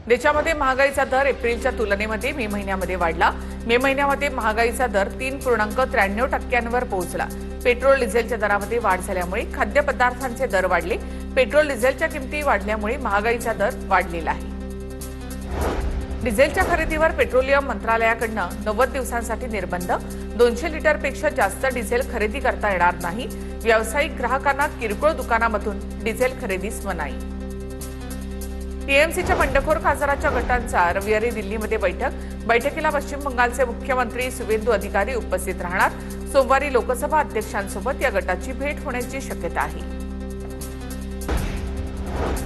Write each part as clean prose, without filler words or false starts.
देशामध्ये महागाईचा दर एप्रिलच्या तुलनेमध्ये मे महिन्यामध्ये वाढला। मे महिन्यामध्ये महागाईचा दर 3.93% पोहोचला। पेट्रोल डिझेलच्या दरामध्ये वाढ झाल्यामुळे खाद्यपदार्थांचे दर वाढले। पेट्रोल डिझेलच्या किमती वाढल्यामुळे महागाईचा दर वाढलेला आहे। डिझेलच्या खरेदीवर पेट्रोलियम मंत्रालयाकडून 90 दिवसांसाठी निर्बंध। 200 लिटरपेक्षा जास्त डिझेल खरेदी करता येणार नाही। व्यावसायिक ग्राहकांना किरकोळ दुकानामधून डिझेल खरेदीस मनाई। टीएमसीच्या बंडखोर खासदारांच्या गटांचा रविवारी दिल्लीमध्ये बैठकीला पश्चिम बंगालचे मुख्यमंत्री सुवेंदू अधिकारी उपस्थित राहणार। सोमवारी लोकसभा अध्यक्षांसोबत या गटाची भेट होण्याची शक्यता आहे।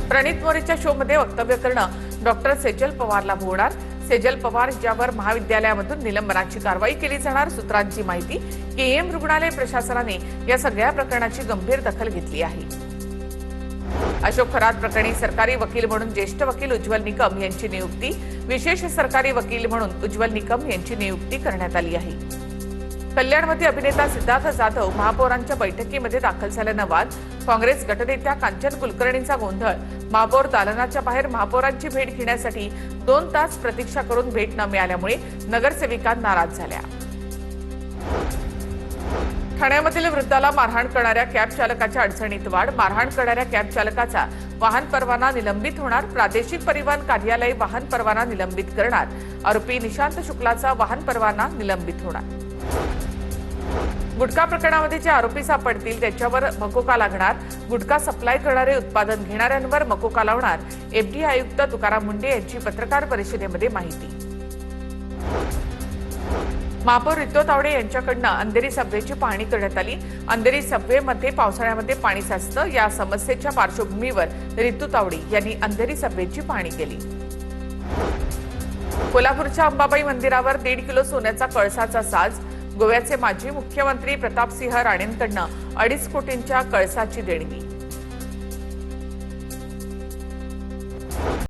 प्रणित मोरेच्या शोमध्ये वक्तव्य करणं डॉक्टर सेजल पवारला भोवणार। सेजल पवार ज्यावर महाविद्यालयामधून निलंबनाची कारवाई केली जाणार। सूत्रांची माहिती, केईएम रुग्णालय प्रशासनाने या सगळ्या प्रकरणाची गंभीर दखल घेतली आहे। अशोक खरात प्रकरणी सरकारी वकील म्हणून ज्येष्ठ वकील उज्ज्वल निकम यांची नियुक्ती। विशेष सरकारी वकील म्हणून उज्ज्वल निकम यांची नियुक्ती करण्यात आली आहे। कल्याणमध्ये अभिनेता सिद्धार्थ जाधव महापौरांच्या बैठकीमध्ये दाखल झाल्यानं वाद। काँग्रेस गटनेत्या कांचन कुलकर्णींचा गोंधळ। महापौर दालनाच्या बाहेर महापौरांची भेट घेण्यासाठी 2 तास प्रतीक्षा करून भेट न मिळाल्यामुळे नगरसेविका नाराज झाल्या। ठाण्यामधील वृद्धाला मारहाण करणाऱ्या कॅब चालकाच्या अडचणीत वाढ। मारहाण करणाऱ्या कॅब चालकाचा वाहन परवाना निलंबित होणार। प्रादेशिक परिवहन कार्यालय वाहन परवाना निलंबित करणार। आरोपी निशांत शुक्लाचा वाहन परवाना निलंबित होणार। गुटखा प्रकरणामध्ये जे आरोपी सापडतील त्याच्यावर मकोका लागणार। गुटखा सप्लाय करणारे उत्पादन घेणाऱ्यांवर मकोका लावणार। एफडी आयुक्त तुकाराम मुंडे यांची पत्रकार परिषदेमध्ये माहिती। महापौर रितू तावडे यांच्याकडून अंधेरी सबवेची पाहणी करण्यात आली। अंधेरी सबवेमध्ये पावसाळ्यामध्ये पाणी साचतं, या समस्येच्या पार्श्वभूमीवर रितू तावडे यांनी अंधेरी सबवेची पाहणी केली। कोल्हापूरच्या अंबाबाई मंदिरावर 1.5 किलो सोन्याचा कळसाचा साज। गोव्याचे माजी मुख्यमंत्री प्रतापसिंह राणेंकडून 2.5 कोटींच्या कळसाची देणगी।